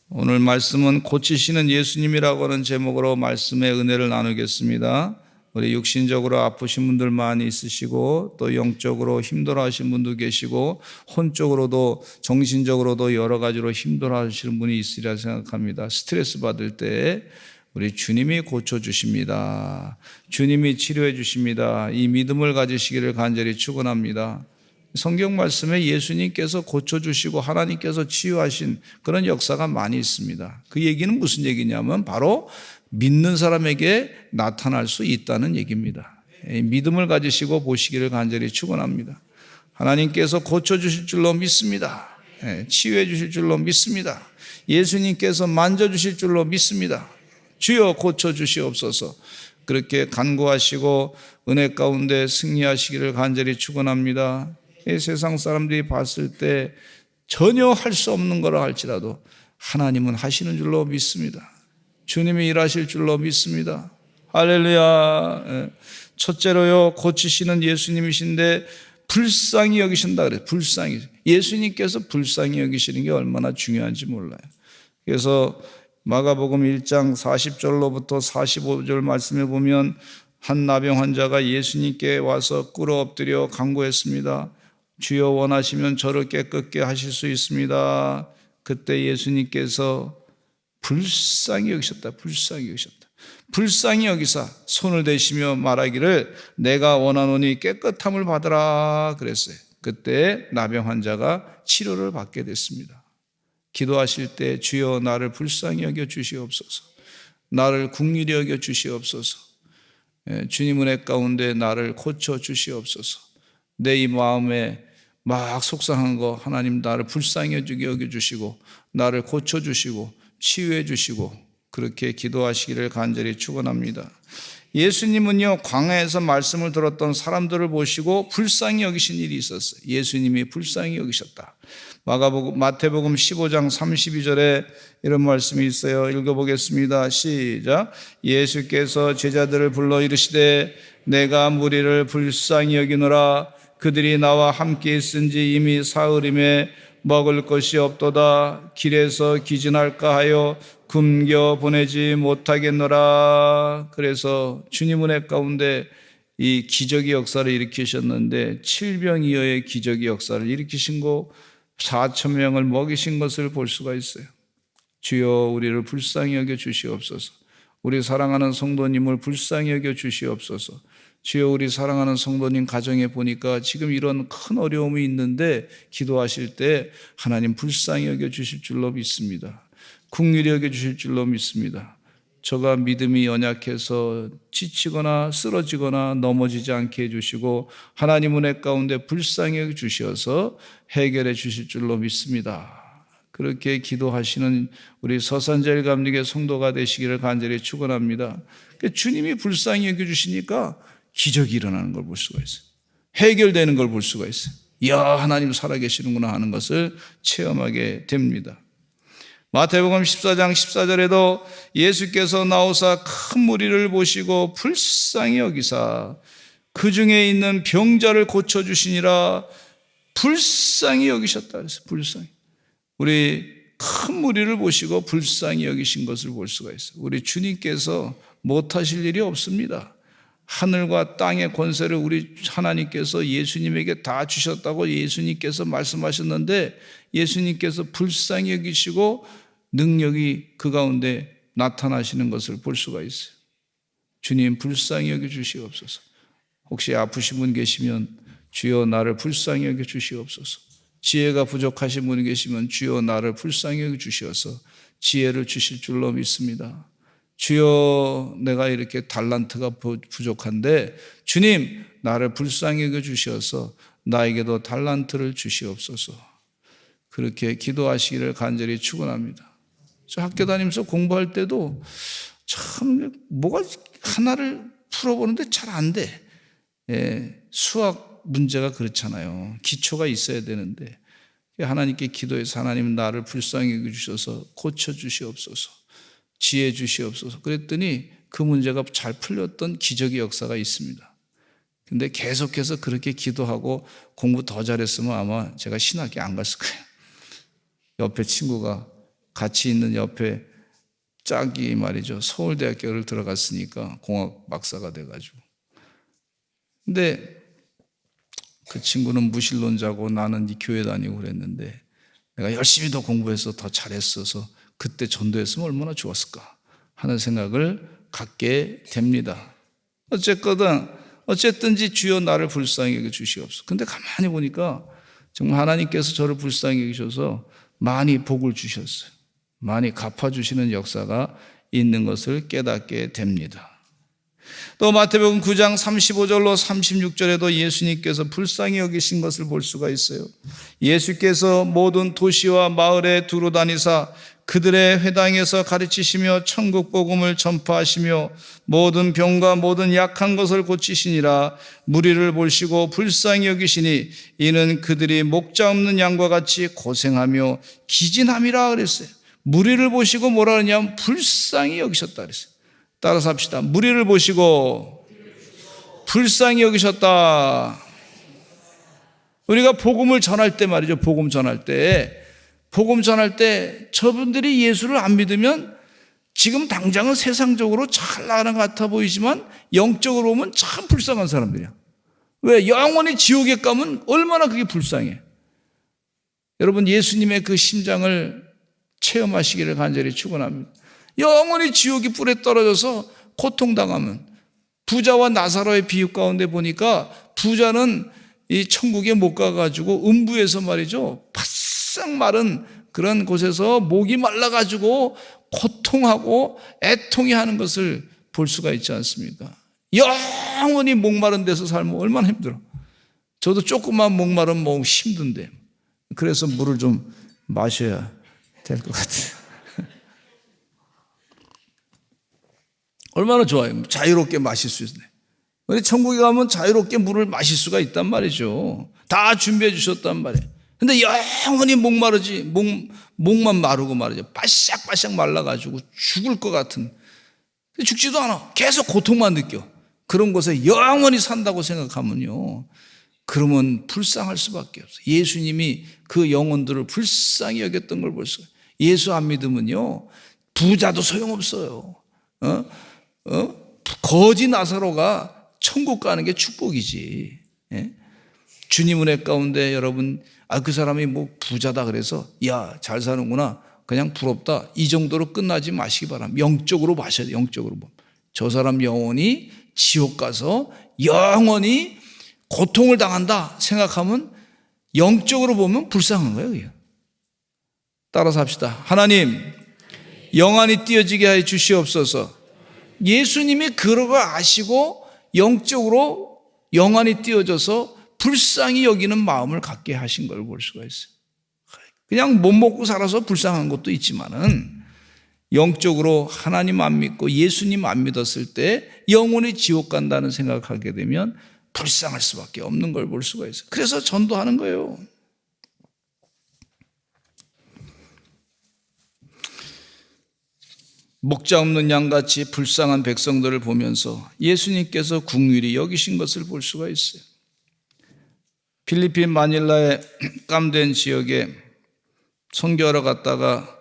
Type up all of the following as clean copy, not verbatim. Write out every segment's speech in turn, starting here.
오늘 말씀은 고치시는 예수님이라고 하는 제목으로 말씀의 은혜를 나누겠습니다. 우리 육신적으로 아프신 분들 많이 있으시고 또 영적으로 힘들어하시는 분도 계시고 혼적으로도 정신적으로도 여러 가지로 힘들어하시는 분이 있으리라 생각합니다. 스트레스 받을 때 우리 주님이 고쳐주십니다. 주님이 치료해 주십니다. 이 믿음을 가지시기를 간절히 축원합니다. 성경 말씀에 예수님께서 고쳐주시고 하나님께서 치유하신 그런 역사가 많이 있습니다. 그 얘기는 무슨 얘기냐면 바로 믿는 사람에게 나타날 수 있다는 얘기입니다. 믿음을 가지시고 보시기를 간절히 축원합니다. 하나님께서 고쳐주실 줄로 믿습니다. 치유해 주실 줄로 믿습니다. 예수님께서 만져주실 줄로 믿습니다. 주여 고쳐주시옵소서. 그렇게 간구하시고 은혜 가운데 승리하시기를 간절히 축원합니다. 이 세상 사람들이 봤을 때 전혀 할 수 없는 거라 할지라도 하나님은 하시는 줄로 믿습니다. 주님이 일하실 줄로 믿습니다. 할렐루야. 첫째로요, 고치시는 예수님이신데 불쌍히 여기신다 그래요. 불쌍히. 예수님께서 불쌍히 여기시는 게 얼마나 중요한지 몰라요. 그래서 마가복음 1장 40절로부터 45절 말씀에 보면 한 나병 환자가 예수님께 와서 꿇어 엎드려 간구했습니다. 주여 원하시면 저를 깨끗게 하실 수 있습니다. 그때 예수님께서 불쌍히 여기셨다. 불쌍히 여기셨다. 불쌍히 여기사 손을 대시며 말하기를 내가 원하노니 깨끗함을 받으라 그랬어요. 그때 나병 환자가 치료를 받게 됐습니다. 기도하실 때 주여 나를 불쌍히 여겨 주시옵소서. 나를 긍휼히 여겨 주시옵소서. 주님 은혜 가운데 나를 고쳐 주시옵소서. 내 이 마음에 막 속상한 거 하나님 나를 불쌍히 여겨 주시고 나를 고쳐 주시고 치유해 주시고 그렇게 기도하시기를 간절히 축원합니다. 예수님은요 광야에서 말씀을 들었던 사람들을 보시고 불쌍히 여기신 일이 있었어요. 예수님이 불쌍히 여기셨다. 마태복음 15장 32절에 이런 말씀이 있어요. 읽어보겠습니다. 시작. 예수께서 제자들을 불러 이르시되 내가 무리를 불쌍히 여기노라. 그들이 나와 함께 있은지 이미 사흘임에 먹을 것이 없도다. 길에서 기진할까 하여 굶겨 보내지 못하겠노라. 그래서 주님 은혜 가운데 이 기적의 역사를 일으키셨는데 7병이어의 기적의 역사를 일으키신 거 4천 명을 먹이신 것을 볼 수가 있어요. 주여 우리를 불쌍히 여겨 주시옵소서. 우리 사랑하는 성도님을 불쌍히 여겨 주시옵소서. 주여 우리 사랑하는 성도님 가정에 보니까 지금 이런 큰 어려움이 있는데 기도하실 때 하나님 불쌍히 여겨 주실 줄로 믿습니다. 긍휼히 여겨 주실 줄로 믿습니다. 저가 믿음이 연약해서 지치거나 쓰러지거나 넘어지지 않게 해주시고 하나님 은혜 가운데 불쌍히 여겨 주셔서 해결해 주실 줄로 믿습니다. 그렇게 기도하시는 우리 서산제일 감리교 성도가 되시기를 간절히 축원합니다. 주님이 불쌍히 여겨 주시니까 기적이 일어나는 걸 볼 수가 있어요. 해결되는 걸 볼 수가 있어요. 이야 하나님 살아계시는구나 하는 것을 체험하게 됩니다. 마태복음 14장 14절에도 예수께서 나오사 큰 무리를 보시고 불쌍히 여기사 그 중에 있는 병자를 고쳐주시니라. 불쌍히 여기셨다 그랬어요. 불쌍히. 우리 큰 무리를 보시고 불쌍히 여기신 것을 볼 수가 있어요. 우리 주님께서 못하실 일이 없습니다. 하늘과 땅의 권세를 우리 하나님께서 예수님에게 다 주셨다고 예수님께서 말씀하셨는데 예수님께서 불쌍히 여기시고 능력이 그 가운데 나타나시는 것을 볼 수가 있어요. 주님 불쌍히 여겨 주시옵소서. 혹시 아프신 분 계시면 주여 나를 불쌍히 여겨 주시옵소서. 지혜가 부족하신 분이 계시면 주여 나를 불쌍히 여겨 주시어서 지혜를 주실 줄로 믿습니다. 주여 내가 이렇게 달란트가 부족한데 주님 나를 불쌍히 여겨 주시어서 나에게도 달란트를 주시옵소서. 그렇게 기도하시기를 간절히 축원합니다. 저 학교 다니면서 공부할 때도 참 뭐가 하나를 풀어보는데 잘 안 돼. 수학 문제가 그렇잖아요. 기초가 있어야 되는데 하나님께 기도해서 하나님 나를 불쌍히 여겨주셔서 고쳐주시옵소서. 지혜 주시옵소서. 그랬더니 그 문제가 잘 풀렸던 기적의 역사가 있습니다. 근데 계속해서 그렇게 기도하고 공부 더 잘했으면 아마 제가 신학교 안 갔을 거예요. 옆에 친구가 같이 있는 옆에 짝이 말이죠. 서울대학교를 들어갔으니까 공학 박사가 돼가지고. 근데 그 친구는 무신론자고 나는 이 교회 다니고 그랬는데 내가 열심히 더 공부해서 더 잘했어서 그때 전도했으면 얼마나 좋았을까 하는 생각을 갖게 됩니다. 어쨌든지 주여 나를 불쌍히 여겨 주시옵소서. 근데 가만히 보니까 정말 하나님께서 저를 불쌍히 여기셔서 많이 복을 주셨어요. 많이 갚아주시는 역사가 있는 것을 깨닫게 됩니다. 또 마태복음 9장 35절로 36절에도 예수님께서 불쌍히 여기신 것을 볼 수가 있어요. 예수께서 모든 도시와 마을에 두루 다니사 그들의 회당에서 가르치시며 천국 복음을 전파하시며 모든 병과 모든 약한 것을 고치시니라. 무리를 보시고 불쌍히 여기시니 이는 그들이 목자 없는 양과 같이 고생하며 기진함이라 그랬어요. 무리를 보시고 뭐라 그러냐면 불쌍히 여기셨다 그랬어요. 따라서 합시다. 무리를 보시고 불쌍히 여기셨다. 우리가 복음을 전할 때 말이죠. 복음 전할 때 저분들이 예수를 안 믿으면 지금 당장은 세상적으로 잘 나가는 것 같아 보이지만 영적으로 보면 참 불쌍한 사람들이야. 왜? 영원히 지옥에 가면 얼마나 그게 불쌍해. 여러분 예수님의 그 심장을 체험하시기를 간절히 축원합니다. 영원히 지옥이 뿔에 떨어져서 고통당하면 부자와 나사로의 비유 가운데 보니까 부자는 이 천국에 못 가가지고 음부에서 말이죠 바싹 마른 그런 곳에서 목이 말라가지고 고통하고 애통해 하는 것을 볼 수가 있지 않습니까? 영원히 목마른 데서 살면 얼마나 힘들어. 저도 조금만 목마르면 뭐 힘든데 그래서 물을 좀 마셔야 될 것 같아요. 얼마나 좋아요. 자유롭게 마실 수 있네. 우리 천국에 가면 자유롭게 물을 마실 수가 있단 말이죠. 다 준비해 주셨단 말이에요. 근데 영원히 목마르지, 목만 마르고 말이죠. 바싹바싹 말라가지고 죽을 것 같은. 죽지도 않아. 계속 고통만 느껴. 그런 곳에 영원히 산다고 생각하면요. 그러면 불쌍할 수밖에 없어요. 예수님이 그 영혼들을 불쌍히 여겼던 걸 볼 수가 있어요. 예수 안 믿으면요. 부자도 소용없어요. 거지 나사로가 천국 가는 게 축복이지. 예? 주님 은혜 가운데 여러분, 그 사람이 뭐 부자다 그래서 야, 잘 사는구나. 그냥 부럽다. 이 정도로 끝나지 마시기 바랍니다. 영적으로 마셔야 돼요. 영적으로. 저 사람 영혼이 지옥 가서 영원히 고통을 당한다 생각하면 영적으로 보면 불쌍한 거예요. 따라서 합시다. 하나님, 영안이 띄어지게 하여 주시옵소서. 예수님이 그런 걸 아시고 영적으로 영안이 띄어져서 불쌍히 여기는 마음을 갖게 하신 걸 볼 수가 있어요. 그냥 못 먹고 살아서 불쌍한 것도 있지만은 영적으로 하나님 안 믿고 예수님 안 믿었을 때 영원히 지옥 간다는 생각하게 되면 불쌍할 수밖에 없는 걸 볼 수가 있어요. 그래서 전도하는 거예요. 목자 없는 양같이 불쌍한 백성들을 보면서 예수님께서 긍휼히 여기신 것을 볼 수가 있어요. 필리핀 마닐라의 깜된 지역에 선교하러 갔다가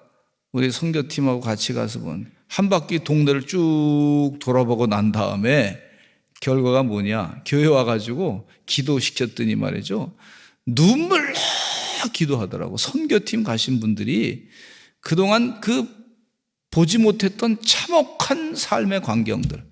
우리 선교팀하고 같이 가서 한 바퀴 동네를 쭉 돌아보고 난 다음에 결과가 뭐냐, 교회 와가지고 기도시켰더니 말이죠, 눈물 기도하더라고. 선교팀 가신 분들이 그동안 보지 못했던 참혹한 삶의 광경들,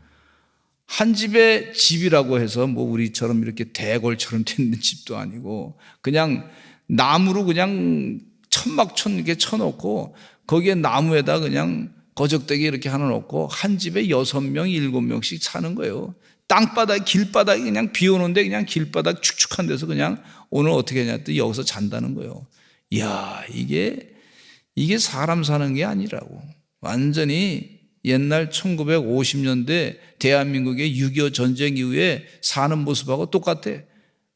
한 집에 집이라고 해서 뭐 우리처럼 이렇게 대궐처럼 된 집도 아니고 그냥 나무로 그냥 천막천 이렇게 쳐놓고 거기에 나무에다 그냥 거적대기 이렇게 하나 놓고 한 집에 6명, 7명씩 사는 거예요. 땅바닥, 길바닥이 그냥 비 오는데 그냥 길바닥 축축한 데서 그냥 오늘 어떻게 하냐 했더니 여기서 잔다는 거예요. 이야, 이게 사람 사는 게 아니라고. 완전히 옛날 1950년대 대한민국의 6.25 전쟁 이후에 사는 모습하고 똑같아.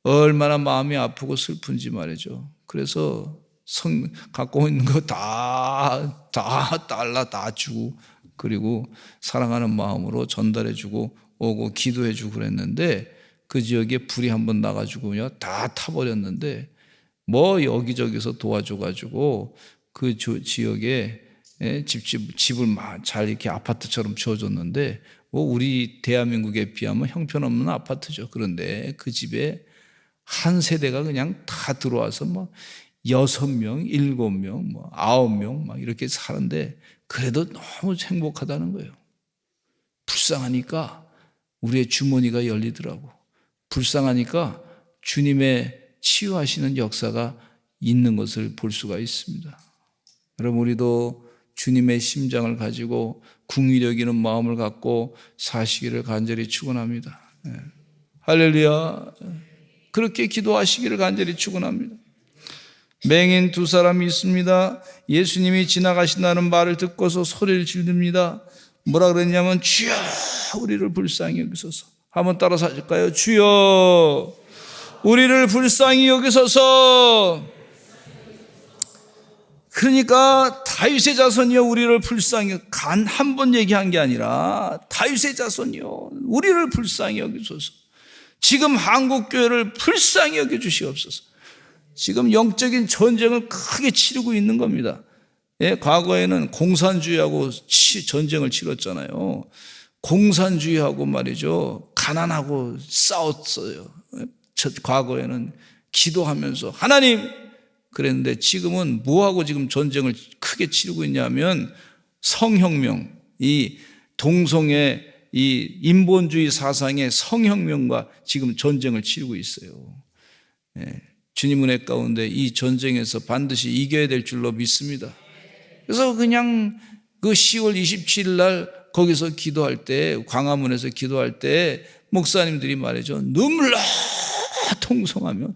얼마나 마음이 아프고 슬픈지 말이죠. 그래서 갖고 있는 거 다 달라 다 주고 그리고 사랑하는 마음으로 전달해 주고 오고 기도해 주고 그랬는데 그 지역에 불이 한번 나가지고요 다 타버렸는데 뭐 여기저기서 도와줘가지고 그 지역에 집을 잘 이렇게 아파트처럼 지어줬는데 뭐 우리 대한민국에 비하면 형편없는 아파트죠. 그런데 그 집에 한 세대가 그냥 다 들어와서 뭐 6명, 7명, 뭐 9명 막 이렇게 사는데 그래도 너무 행복하다는 거예요. 불쌍하니까 우리의 주머니가 열리더라고. 불쌍하니까 주님의 치유하시는 역사가 있는 것을 볼 수가 있습니다. 여러분 우리도 주님의 심장을 가지고 궁휼히 여기는 마음을 갖고 사시기를 간절히 축원합니다. 할렐루야. 그렇게 기도하시기를 간절히 축원합니다. 맹인 2사람이 있습니다. 예수님이 지나가신다는 말을 듣고서 소리를 지릅니다. 뭐라 그랬냐면 주여 우리를 불쌍히 여기소서. 한번 따라서 하실까요? 주여 우리를 불쌍히 여기소서. 그러니까 다윗의 자손이여 우리를 불쌍히, 한 번 얘기한 게 아니라 다윗의 자손이여 우리를 불쌍히 여기소서. 지금 한국교회를 불쌍히 여겨주시옵소서. 지금 영적인 전쟁을 크게 치르고 있는 겁니다. 과거에는 공산주의하고 전쟁을 치렀잖아요. 공산주의하고 말이죠 가난하고 싸웠어요. 과거에는 기도하면서 하나님 그랬는데 지금은 뭐하고 지금 전쟁을 크게 치르고 있냐면 성혁명, 이 동성애 이 인본주의 사상의 성혁명과 지금 전쟁을 치르고 있어요. 주님 은혜 가운데 이 전쟁에서 반드시 이겨야 될 줄로 믿습니다. 그래서 그냥 그 10월 27일 날 거기서 기도할 때 광화문에서 기도할 때 목사님들이 말이죠 눈물로 통성하며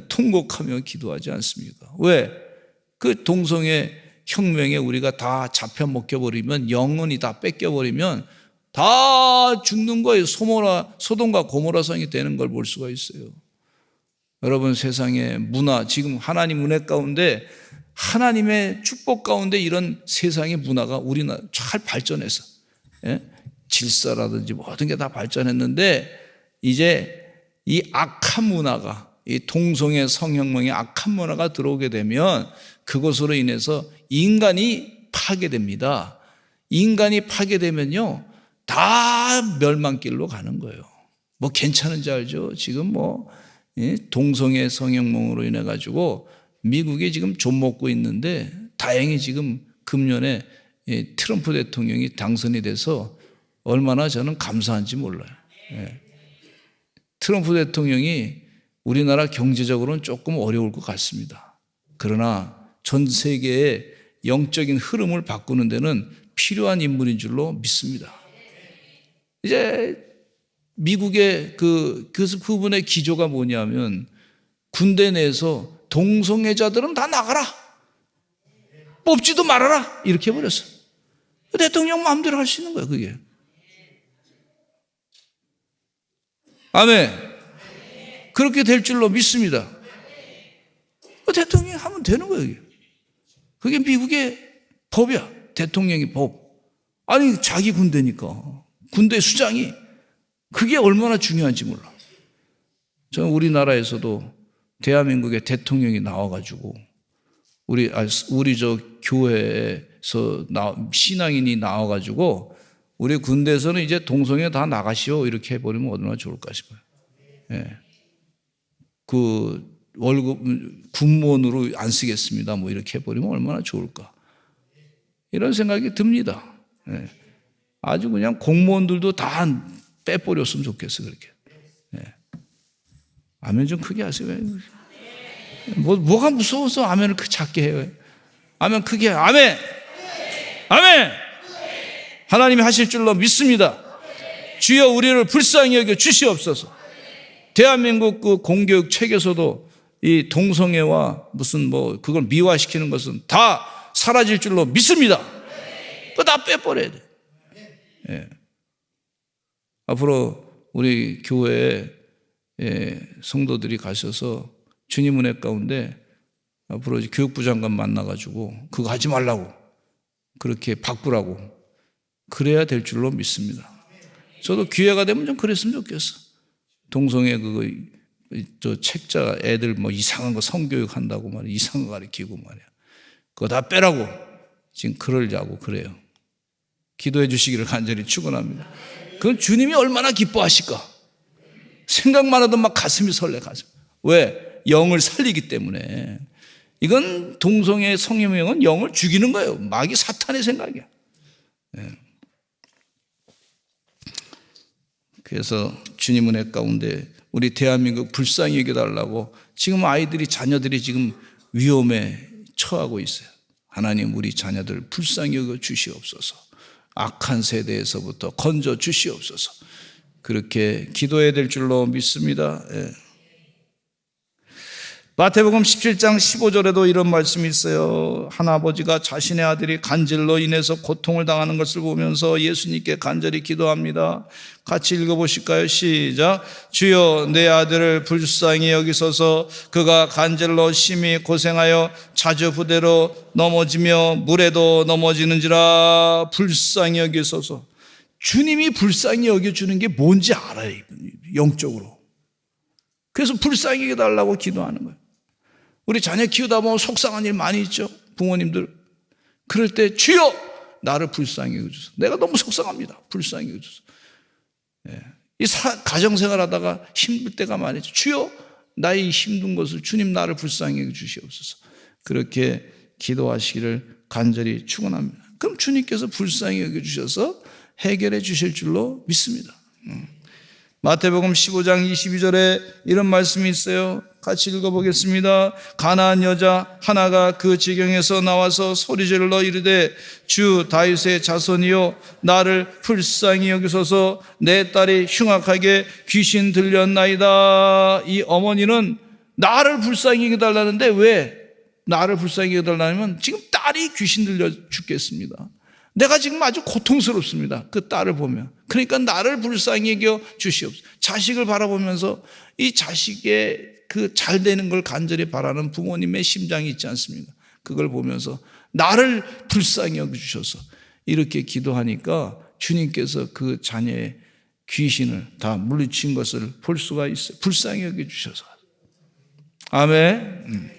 통곡하며 기도하지 않습니까? 왜? 그 동성애 혁명에 우리가 다 잡혀 먹혀버리면 영혼이 다 뺏겨버리면 다 죽는 거예요. 소돔과 고모라성이 되는 걸 볼 수가 있어요. 여러분 세상의 문화 지금 하나님 은혜 가운데 하나님의 축복 가운데 이런 세상의 문화가 우리나라 잘 발전해서 질서라든지 모든 게 다 발전했는데 이제 이 악한 문화가 이 동성애 성혁명의 악한 문화가 들어오게 되면 그것으로 인해서 인간이 파괴됩니다. 인간이 파괴되면요 다 멸망길로 가는 거예요. 뭐 괜찮은지 알죠? 지금 뭐 동성애 성혁명으로 인해 가지고 미국이 지금 좀 먹고 있는데 다행히 지금 금년에 트럼프 대통령이 당선이 돼서 얼마나 저는 감사한지 몰라요. 트럼프 대통령이 우리나라 경제적으로는 조금 어려울 것 같습니다. 그러나 전 세계의 영적인 흐름을 바꾸는 데는 필요한 인물인 줄로 믿습니다. 이제 미국의 그 부분의 기조가 뭐냐면 군대 내에서 동성애자들은 다 나가라. 뽑지도 말아라. 이렇게 해버렸어. 대통령 마음대로 할 수 있는 거예요, 그게. 아멘. 그렇게 될 줄로 믿습니다. 대통령이 하면 되는 거예요, 그게 미국의 법이야. 대통령이 법. 아니, 자기 군대니까. 군대 수장이. 그게 얼마나 중요한지 몰라. 저는 우리나라에서도 대한민국의 대통령이 나와가지고 우리 저 교회에서 신앙인이 나와가지고 우리 군대에서는 이제 동성애 다 나가시오 이렇게 해버리면 얼마나 좋을까 싶어요. 그 월급 군무원으로 안 쓰겠습니다. 뭐 이렇게 해버리면 얼마나 좋을까. 이런 생각이 듭니다. 아주 그냥 공무원들도 다 빼버렸으면 좋겠어 그렇게. 아멘 좀 크게 하세요. 뭐가 무서워서 아멘을 작게 해요. 아멘 크게 해요. 아멘. 아멘. 하나님이 하실 줄로 믿습니다. 주여 우리를 불쌍히 여겨 주시옵소서. 대한민국 그 공교육 책에서도 이 동성애와 무슨 뭐 그걸 미화시키는 것은 다 사라질 줄로 믿습니다. 그거 다 빼버려야 돼. 앞으로 우리 교회에 성도들이 가셔서 주님 은혜 가운데 앞으로 교육부 장관 만나가지고 그거 하지 말라고 그렇게 바꾸라고 그래야 될 줄로 믿습니다. 저도 기회가 되면 좀 그랬으면 좋겠어. 동성애 저 책자 애들 뭐 이상한 거 성교육 한다고 말이야. 이상한 거 가르치고 말이야. 그거 다 빼라고 지금 그러려고 그래요. 기도해 주시기를 간절히 축원합니다. 그건 주님이 얼마나 기뻐하실까? 생각만 해도 막 가슴이 설레. 가슴. 왜? 영을 살리기 때문에. 이건 동성애 성희롱은 영을 죽이는 거예요. 마귀 사탄의 생각이야. 그래서 주님 은혜 가운데 우리 대한민국 불쌍히 여겨달라고 지금 아이들이 자녀들이 지금 위험에 처하고 있어요. 하나님 우리 자녀들 불쌍히 여겨 주시옵소서. 악한 세대에서부터 건져 주시옵소서. 그렇게 기도해야 될 줄로 믿습니다. 마태복음 17장 15절에도 이런 말씀이 있어요. 한 아버지가 자신의 아들이 간질로 인해서 고통을 당하는 것을 보면서 예수님께 간절히 기도합니다. 같이 읽어보실까요? 시작. 주여 내 아들을 불쌍히 여기소서. 그가 간질로 심히 고생하여 자주 부대로 넘어지며 물에도 넘어지는지라 불쌍히 여기소서. 주님이 불쌍히 여겨주는 게 뭔지 알아요. 영적으로. 그래서 불쌍히 여겨달라고 기도하는 거예요. 우리 자녀 키우다 보면 속상한 일 많이 있죠. 부모님들. 그럴 때 주여 나를 불쌍히 여겨주소서. 내가 너무 속상합니다. 불쌍히 여겨주소서. 이 가정생활 하다가 힘들 때가 많죠. 주여 나의 힘든 것을 주님 나를 불쌍히 여겨주시옵소서. 그렇게 기도하시기를 간절히 축원합니다. 그럼 주님께서 불쌍히 여겨주셔서 해결해 주실 줄로 믿습니다. 마태복음 15장 22절에 이런 말씀이 있어요. 같이 읽어보겠습니다. 가나안 여자 하나가 그 지경에서 나와서 소리질러 이르되 주 다윗의 자손이여 나를 불쌍히 여기소서. 내 딸이 흉악하게 귀신 들렸나이다. 이 어머니는 나를 불쌍히 여겨달라는데 왜 나를 불쌍히 여겨달라면 지금 딸이 귀신 들려 죽겠습니다. 내가 지금 아주 고통스럽습니다. 그 딸을 보면. 그러니까 나를 불쌍히 여겨 주시옵소서. 자식을 바라보면서 이 자식의 그 잘 되는 걸 간절히 바라는 부모님의 심장이 있지 않습니까? 그걸 보면서 나를 불쌍히 여겨 주셔서 이렇게 기도하니까 주님께서 그 자녀의 귀신을 다 물리친 것을 볼 수가 있어요. 불쌍히 여겨 주셔서. 아멘.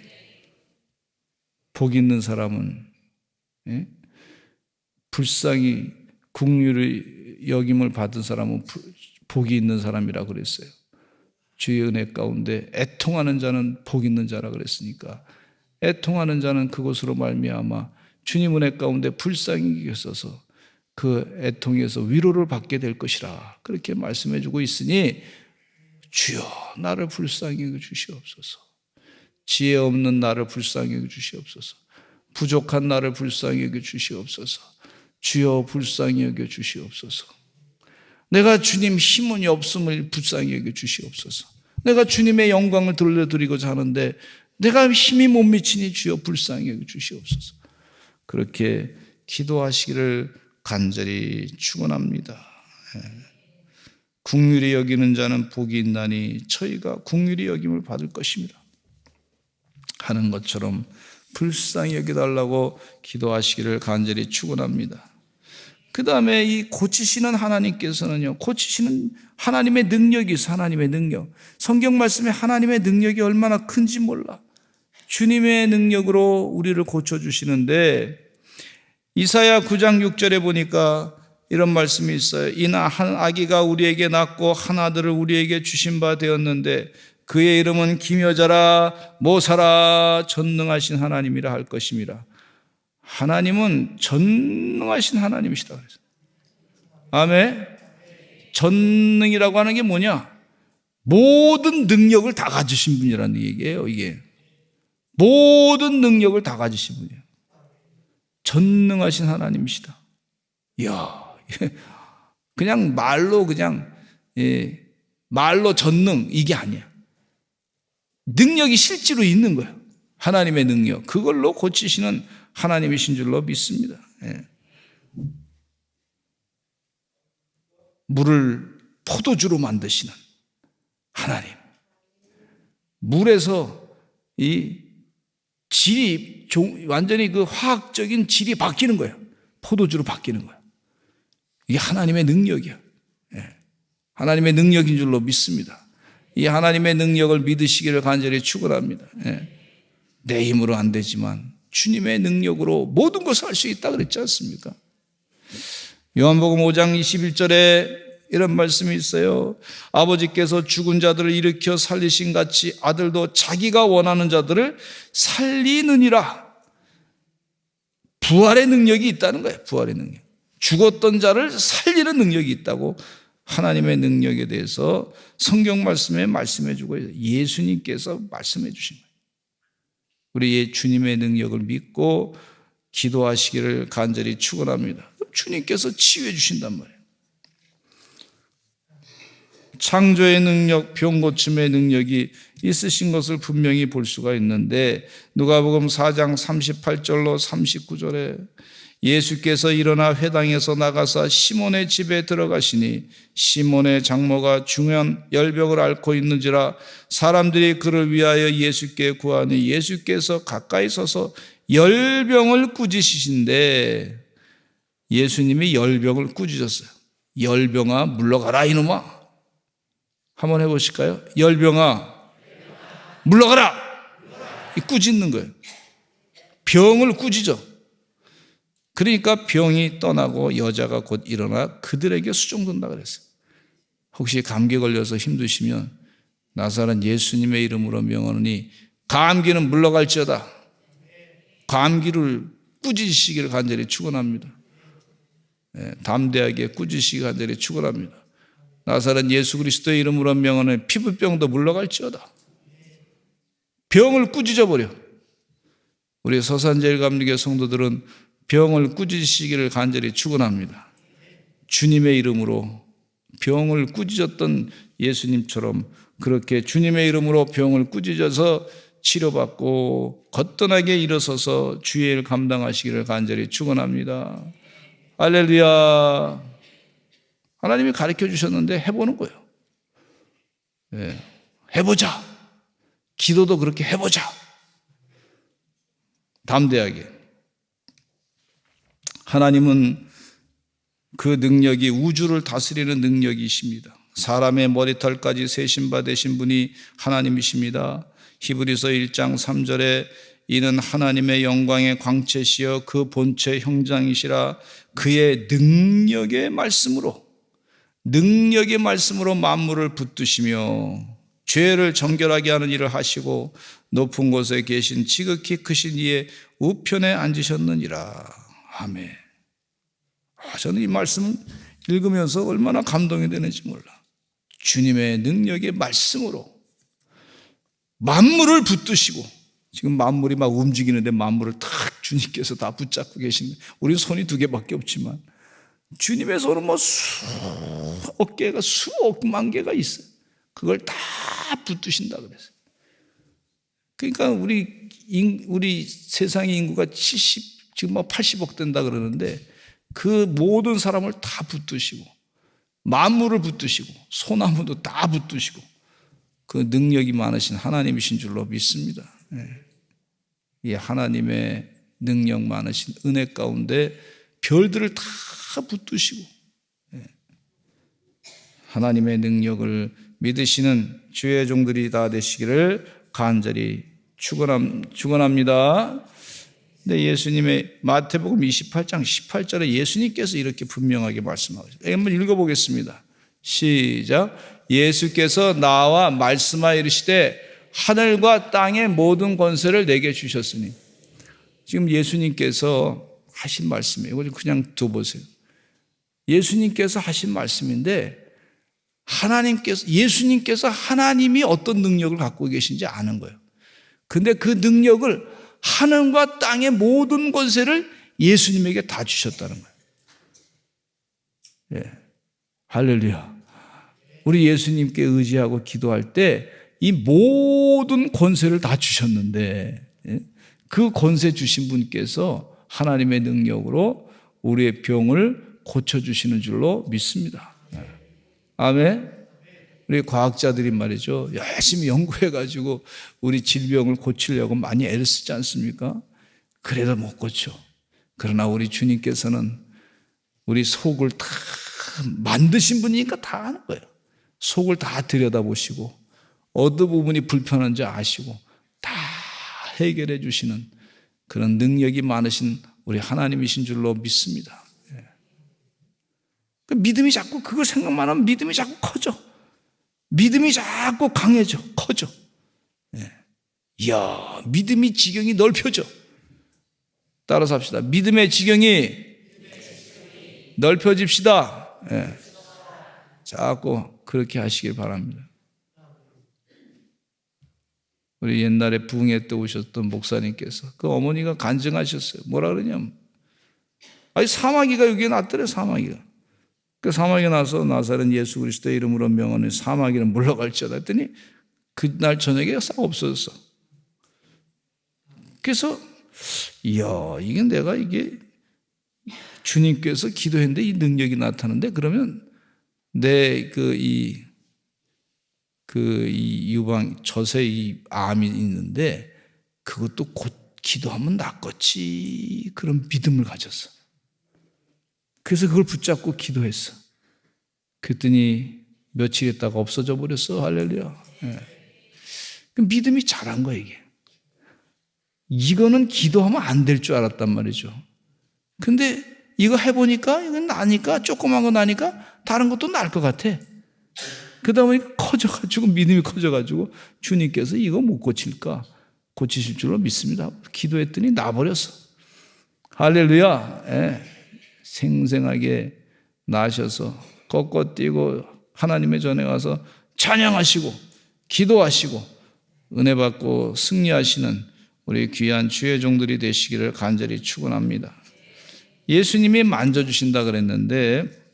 복 있는 사람은 불쌍히 긍휼의 여김을 받은 사람은 복이 있는 사람이라고 그랬어요. 주의 은혜 가운데 애통하는 자는 복 있는 자라 그랬으니까 애통하는 자는 그것으로 말미암아 주님 은혜 가운데 불쌍히 여기셔서 그 애통에서 위로를 받게 될 것이라 그렇게 말씀해 주고 있으니 주여 나를 불쌍히 여겨 주시옵소서. 지혜 없는 나를 불쌍히 여겨 주시옵소서. 부족한 나를 불쌍히 여겨 주시옵소서. 주여 불쌍히 여겨 주시옵소서. 내가 주님 힘이 없음을 불쌍히 여겨 주시옵소서. 내가 주님의 영광을 돌려드리고자 하는데 내가 힘이 못 미치니 주여 불쌍히 여겨 주시옵소서. 그렇게 기도하시기를 간절히 축원합니다. 긍휼히 여기는 자는 복이 있나니 저희가 긍휼히 여김을 받을 것입니다. 하는 것처럼 불쌍히 여겨달라고 기도하시기를 간절히 축원합니다. 그 다음에 이 고치시는 하나님께서는요, 고치시는 하나님의 능력이 있어. 하나님의 능력. 성경 말씀에 하나님의 능력이 얼마나 큰지 몰라. 주님의 능력으로 우리를 고쳐주시는데 이사야 9장 6절에 보니까 이런 말씀이 있어요. 이나 한 아기가 우리에게 낳고 한 아들을 우리에게 주신 바 되었는데 그의 이름은 기묘자라 모사라 전능하신 하나님이라 할 것임이라. 하나님은 전능하신 하나님이시다 그랬어요. 아멘. 전능이라고 하는 게 뭐냐? 모든 능력을 다 가지신 분이라는 얘기예요. 이게 모든 능력을 다 가지신 분이에요. 전능하신 하나님이시다. 이야, 그냥 말로 말로 전능 이게 아니야. 능력이 실제로 있는 거예요. 하나님의 능력. 그걸로 고치시는 하나님이신 줄로 믿습니다. 물을 포도주로 만드시는 하나님. 물에서 이 질이 완전히 그 화학적인 질이 바뀌는 거예요. 포도주로 바뀌는 거예요. 이게 하나님의 능력이야. 하나님의 능력인 줄로 믿습니다. 이 하나님의 능력을 믿으시기를 간절히 축원합니다. 내 힘으로 안 되지만 주님의 능력으로 모든 것을 할 수 있다 그랬지 않습니까? 요한복음 5장 21절에 이런 말씀이 있어요. 아버지께서 죽은 자들을 일으켜 살리신 같이 아들도 자기가 원하는 자들을 살리느니라. 부활의 능력이 있다는 거예요. 부활의 능력. 죽었던 자를 살리는 능력이 있다고 하나님의 능력에 대해서 성경 말씀에 말씀해 주고 예수님께서 말씀해 주신 거예요. 우리 주님의 능력을 믿고 기도하시기를 간절히 축원합니다. 주님께서 치유해 주신단 말이에요. 창조의 능력, 병 고침의 능력이 있으신 것을 분명히 볼 수가 있는데 누가복음 4장 38절로 39절에 예수께서 일어나 회당에서 나가사 시몬의 집에 들어가시니 시몬의 장모가 중한 열병을 앓고 있는지라 사람들이 그를 위하여 예수께 구하니 예수께서 가까이 서서 열병을 꾸짖으신데 예수님이 열병을 꾸짖었어요. 열병아 물러가라 이놈아. 한번 해보실까요? 열병아 물러가라. 꾸짖는 거예요. 병을 꾸짖어. 그러니까 병이 떠나고 여자가 곧 일어나 그들에게 수종든다 그랬어요. 혹시 감기 걸려서 힘드시면 나사렛 예수님의 이름으로 명하노니 감기는 물러갈지어다. 감기를 꾸짖으시기를 간절히 축원합니다. 담대하게 꾸짖으시기 간절히 축원합니다. 나사렛 예수 그리스도의 이름으로 명하는 피부병도 물러갈지어다. 병을 꾸짖어버려. 우리 서산제일감리교 성도들은 병을 꾸짖으시기를 간절히 축원합니다. 주님의 이름으로 병을 꾸짖었던 예수님처럼 그렇게 주님의 이름으로 병을 꾸짖어서 치료받고 거뜬하게 일어서서 주의 일 감당하시기를 간절히 축원합니다. 할렐루야. 하나님이 가르쳐 주셨는데 해보는 거예요. 해보자. 기도도 그렇게 해보자. 담대하게. 하나님은 그 능력이 우주를 다스리는 능력이십니다. 사람의 머리털까지 세신 바 되신 분이 하나님이십니다. 히브리서 1장 3절에 이는 하나님의 영광의 광채시여 그 본체 형상이시라 그의 능력의 말씀으로 만물을 붙드시며 죄를 정결하게 하는 일을 하시고 높은 곳에 계신 지극히 크신 이의 우편에 앉으셨느니라. 아멘. 저는 이 말씀 읽으면서 얼마나 감동이 되는지 몰라. 주님의 능력의 말씀으로 만물을 붙드시고, 지금 만물이 막 움직이는데 만물을 탁 주님께서 다 붙잡고 계신데 우리 손이 2개밖에 없지만 주님의 손은 뭐 수억 개가 수억만 개가 있어요. 그걸 다 붙드신다 그랬어요. 그러니까 우리 세상의 인구가 지금 뭐 80억 된다 그러는데 그 모든 사람을 다 붙드시고 만물을 붙드시고 소나무도 다 붙드시고 그 능력이 많으신 하나님이신 줄로 믿습니다. 이 하나님의 능력 많으신 은혜 가운데 별들을 다 붙드시고 하나님의 능력을 믿으시는 주의 종들이 다 되시기를 간절히 축원합니다. 근데 예수님의 마태복음 28장 18절에 예수님께서 이렇게 분명하게 말씀하셨어요. 한번 읽어보겠습니다. 시작. 예수께서 나와 말씀하여 이르시되 하늘과 땅의 모든 권세를 내게 주셨으니. 지금 예수님께서 하신 말씀이에요. 이거 그냥 둬보세요. 예수님께서 하신 말씀인데 예수님께서 하나님이 어떤 능력을 갖고 계신지 아는 거예요. 근데 그 능력을 하늘과 땅의 모든 권세를 예수님에게 다 주셨다는 거예요. 할렐루야. 우리 예수님께 의지하고 기도할 때 이 모든 권세를 다 주셨는데 그 권세 주신 분께서 하나님의 능력으로 우리의 병을 고쳐주시는 줄로 믿습니다. 아멘. 우리 과학자들이 말이죠, 열심히 연구해가지고 우리 질병을 고치려고 많이 애를 쓰지 않습니까? 그래도 못 고쳐. 그러나 우리 주님께서는 우리 속을 다 만드신 분이니까 다 아는 거예요. 속을 다 들여다보시고 어느 부분이 불편한지 아시고 다 해결해 주시는 그런 능력이 많으신 우리 하나님이신 줄로 믿습니다. 믿음이 자꾸 그걸 생각만 하면 믿음이 자꾸 커져. 믿음이 자꾸 강해져, 커져. 이야, 믿음이 지경이 넓혀져. 따라서 합시다. 믿음의 지경이 넓혀집시다. 자꾸 그렇게 하시길 바랍니다. 우리 옛날에 부흥회 때 오셨던 목사님께서 그 어머니가 간증하셨어요. 뭐라 그러냐면, 아니 사마귀가 여기에 났더래. 사마귀가. 그 사마귀가 나서 나사렛 예수 그리스도의 이름으로 명하는 사마귀는 물러갈지어다 했더니 그날 저녁에 싹 없어졌어. 그래서 이야, 이게 내가 이게 주님께서 기도했는데 이 능력이 나타나는데, 그러면 내 이 유방 젖에 이 암이 있는데 그것도 곧 기도하면 낫겠지, 그런 믿음을 가졌어. 그래서 그걸 붙잡고 기도했어. 그랬더니 며칠 있다가 없어져 버렸어. 할렐루야. 믿음이 잘한 거야 이게. 이거는 기도하면 안 될 줄 알았단 말이죠. 근데 이거 해보니까 이건 나니까, 조그만 거 나니까 다른 것도 나을 것 같아. 그러다 보니까 커져가지고, 믿음이 커져가지고 주님께서 이거 못 고칠까? 고치실 줄로 믿습니다. 기도했더니 나버렸어. 할렐루야. 생생하게 나셔서 꺾어뛰고 하나님의 전에 와서 찬양하시고 기도하시고 은혜 받고 승리하시는 우리 귀한 주의 종들이 되시기를 간절히 축원합니다. 예수님이 만져주신다 그랬는데,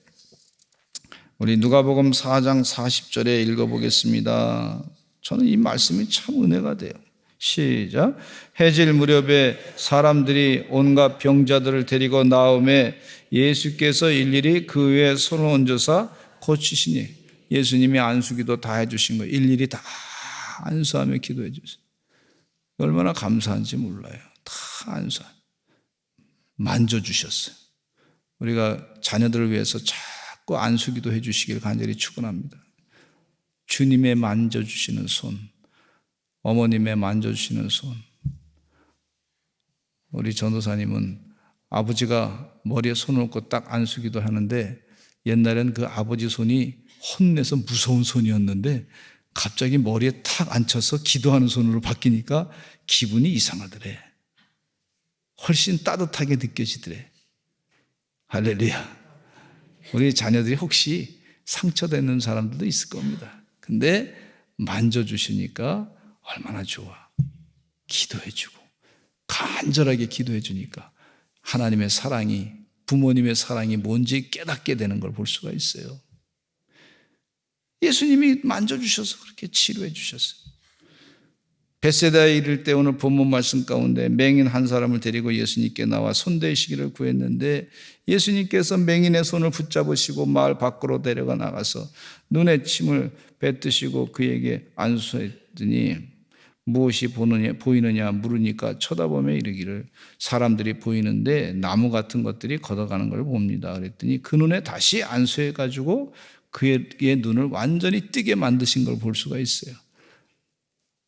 우리 누가복음 4장 40절에 읽어보겠습니다. 저는 이 말씀이 참 은혜가 돼요. 시작. 해질 무렵에 사람들이 온갖 병자들을 데리고 나오매 예수께서 일일이 그 위에 손을 얹어서 고치시니. 예수님이 안수기도 다 해주신 거예요. 일일이 다 안수하며 기도해 주세요. 얼마나 감사한지 몰라요. 다 안수, 만져주셨어요. 우리가 자녀들을 위해서 자꾸 안수기도 해주시길 간절히 축원합니다. 주님의 만져주시는 손, 어머님의 만져주시는 손. 우리 전도사님은 아버지가 머리에 손을 얹고 딱 안수기도 하는데, 옛날엔 그 아버지 손이 혼내서 무서운 손이었는데 갑자기 머리에 탁 앉혀서 기도하는 손으로 바뀌니까 기분이 이상하더래. 훨씬 따뜻하게 느껴지더래. 할렐루야. 우리 자녀들이 혹시 상처되는 사람들도 있을 겁니다. 근데 만져주시니까 얼마나 좋아. 기도해주고 간절하게 기도해주니까 하나님의 사랑이, 부모님의 사랑이 뭔지 깨닫게 되는 걸 볼 수가 있어요. 예수님이 만져주셔서 그렇게 치료해 주셨어요. 벳세다에 이를 때 오늘 본문 말씀 가운데 맹인 한 사람을 데리고 예수님께 나와 손대시기를 구했는데, 예수님께서 맹인의 손을 붙잡으시고 마을 밖으로 데려가 나가서 눈에 침을 뱉으시고 그에게 안수했더니 무엇이 보이느냐 물으니까 쳐다보며 이르기를 사람들이 보이는데 나무 같은 것들이 걷어가는 걸 봅니다. 그랬더니 그 눈에 다시 안수해가지고 그의 눈을 완전히 뜨게 만드신 걸 볼 수가 있어요.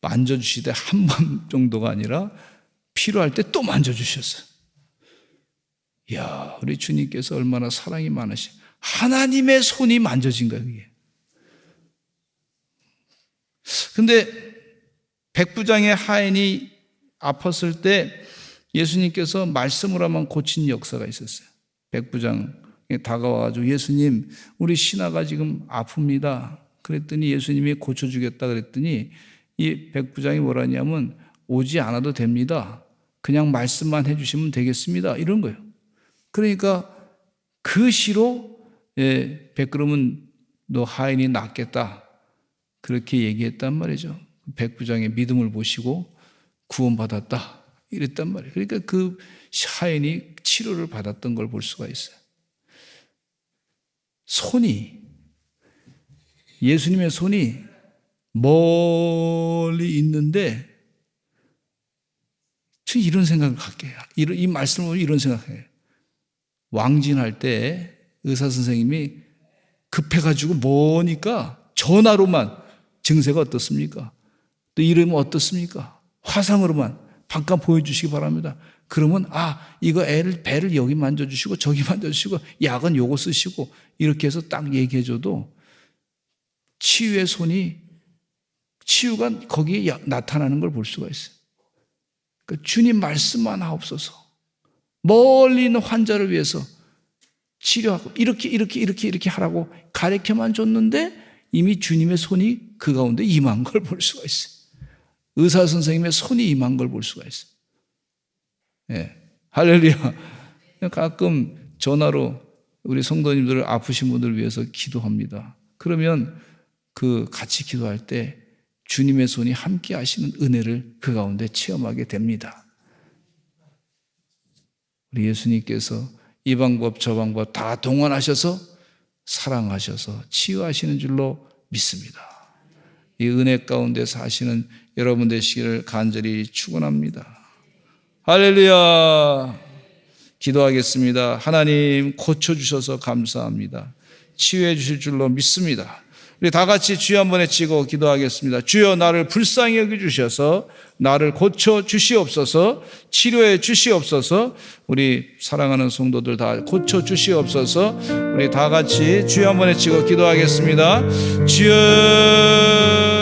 만져주시되 한 번 정도가 아니라 필요할 때 또 만져주셨어요. 이야, 우리 주님께서 얼마나 사랑이 많으시. 하나님의 손이 만져진 거예요, 이게. 근데 백부장의 하인이 아팠을 때 예수님께서 말씀으로 하면 고친 역사가 있었어요. 백부장에 다가와가지고 예수님, 우리 신하가 지금 아픕니다. 그랬더니 예수님이 고쳐주겠다 그랬더니 이 백부장이 뭐라냐면 오지 않아도 됩니다. 그냥 말씀만 해주시면 되겠습니다. 이런 거예요. 그러니까 그 시로 백그러면 너 하인이 낫겠다. 그렇게 얘기했단 말이죠. 백부장의 믿음을 보시고 구원받았다. 이랬단 말이에요. 그러니까 그 하인이 치료를 받았던 걸 볼 수가 있어요. 손이, 예수님의 손이 멀리 있는데, 저 이런 생각을 갖게 해요. 이 말씀을 보면 이런 생각해요. 왕진할 때 의사 선생님이 급해가지고 머니까 전화로만 증세가 어떻습니까? 또 이름은 어떻습니까? 화상으로만 잠깐 보여주시기 바랍니다. 그러면 이거 배를 여기 만져주시고 저기 만져주시고 약은 요거 쓰시고 이렇게 해서 딱 얘기해줘도 치유의 손이 치유가 거기에 나타나는 걸 볼 수가 있어요. 그러니까 주님 말씀만 하옵소서. 멀리 있는 환자를 위해서 치료하고 이렇게 하라고 가르쳐만 줬는데 이미 주님의 손이 그 가운데 임한 걸 볼 수가 있어요. 의사 선생님의 손이 임한 걸 볼 수가 있어요. 예. 할렐루야. 가끔 전화로 우리 성도님들 아프신 분들을 위해서 기도합니다. 그러면 같이 기도할 때 주님의 손이 함께 하시는 은혜를 그 가운데 체험하게 됩니다. 우리 예수님께서 이 방법 저 방법 다 동원하셔서 사랑하셔서 치유하시는 줄로 믿습니다. 이 은혜 가운데 사시는 여러분 되시기를 간절히 축원합니다. 할렐루야. 기도하겠습니다. 하나님 고쳐주셔서 감사합니다. 치유해 주실 줄로 믿습니다. 우리 다 같이 주여 한번 외치고 기도하겠습니다. 주여 나를 불쌍히 여겨주셔서 나를 고쳐주시옵소서, 치료해 주시옵소서. 우리 사랑하는 성도들 다 고쳐주시옵소서. 우리 다 같이 주여 한번 외치고 기도하겠습니다. 주여